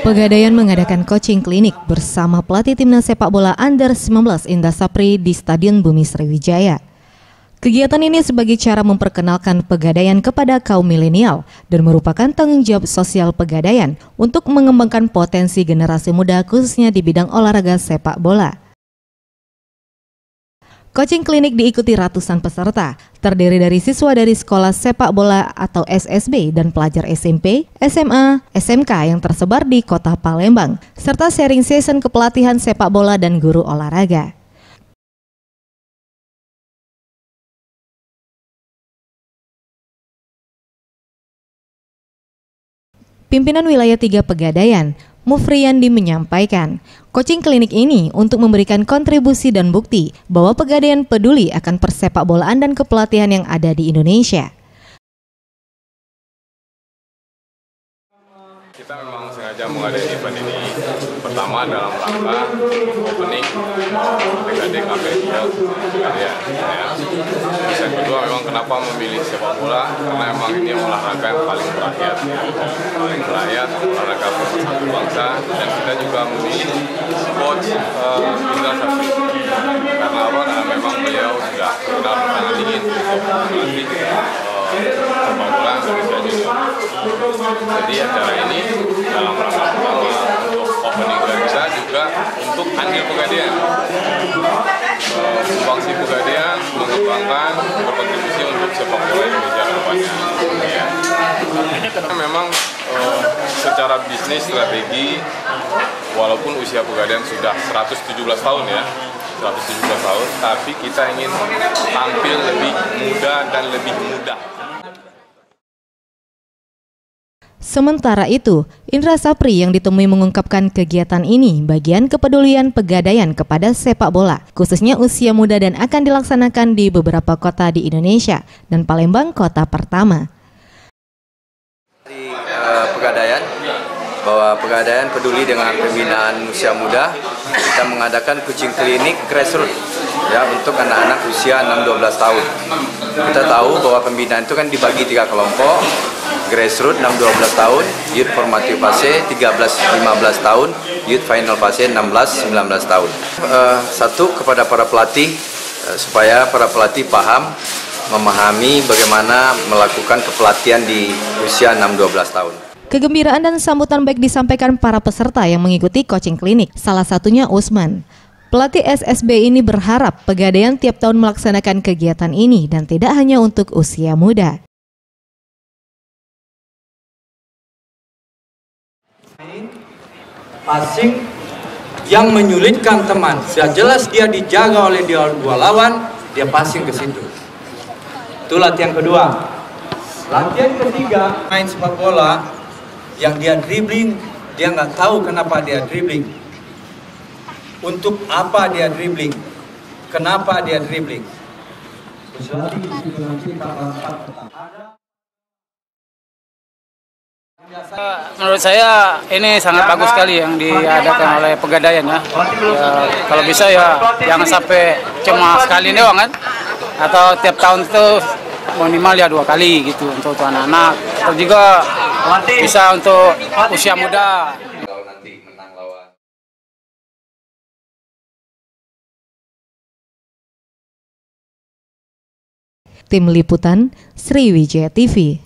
Pegadaian mengadakan coaching klinik bersama pelatih timnas sepak bola Under 19 Indra Sapri di Stadion Bumi Sriwijaya. Kegiatan ini sebagai cara memperkenalkan Pegadaian kepada kaum milenial dan merupakan tanggung jawab sosial Pegadaian untuk mengembangkan potensi generasi muda khususnya di bidang olahraga sepak bola. Coaching klinik diikuti ratusan peserta, terdiri dari siswa dari sekolah sepak bola atau SSB dan pelajar SMP, SMA, SMK yang tersebar di kota Palembang, serta sharing session kepelatihan sepak bola dan guru olahraga. Pimpinan Wilayah 3 Pegadaian, Mufriyandi menyampaikan, coaching klinik ini untuk memberikan kontribusi dan bukti bahwa Pegadaian peduli akan persepak bolaan dan kepelatihan yang ada di Indonesia. Kita memang sengaja mengadakan event ini pertama dalam rangka opening Pegadaian Pegadaian. Yang kedua memang kenapa memilih sepak bola, karena memang ini olahraga yang paling merakyat, olahraga pemersatu bangsa, dan kita juga memilih coach Indra Sapri karena apa? Karena memang beliau sudah kenal tangan dingin untuk melatih sepak bola Indonesia Junior. Jadi acara ini dalam rangka pertama untuk opening kita juga untuk andil Pegadaian, sumbangsi Pegadaian mengembangkan berkontribusi untuk sepak bola Indonesia ke depannya. Ya. Memang secara bisnis strategi, walaupun usia Pegadaian sudah 117 tahun ya, 117 tahun, tapi kita ingin tampil lebih muda dan lebih mudah. Sementara itu, Indra Sapri yang ditemui mengungkapkan kegiatan ini bagian kepedulian Pegadaian kepada sepak bola, khususnya usia muda dan akan dilaksanakan di beberapa kota di Indonesia dan Palembang kota pertama. Di Pegadaian, bahwa Pegadaian peduli dengan pembinaan usia muda, kita mengadakan coaching klinik grassroots ya untuk anak-anak usia 6-12 tahun. Kita tahu bahwa pembinaan itu kan dibagi 3 kelompok. Grassroots 6-12 tahun, youth formative fase 13-15 tahun, youth final fase 16-19 tahun. Satu, kepada para pelatih, supaya para pelatih paham, memahami bagaimana melakukan kepelatihan di usia 6-12 tahun. Kegembiraan dan sambutan baik disampaikan para peserta yang mengikuti coaching klinik, salah satunya Usman. Pelatih SSB ini berharap Pegadaian tiap tahun melaksanakan kegiatan ini dan tidak hanya untuk usia muda. Passing yang menyulitkan teman, sudah jelas dia dijaga oleh dua lawan, dia passing ke situ. Itu latihan kedua. Latihan ketiga, main sepak bola yang dia dribbling, dia nggak tahu kenapa dia dribbling, untuk apa dia dribbling, kenapa dia dribbling. Menurut saya ini sangat bagus sekali yang diadakan oleh Pegadaian ya. Kalau bisa ya jangan sampai cuma sekali doang kan, atau tiap tahun itu minimal ya 2 kali gitu untuk anak-anak, atau juga bisa untuk usia muda. Tim Liputan Sriwijaya TV.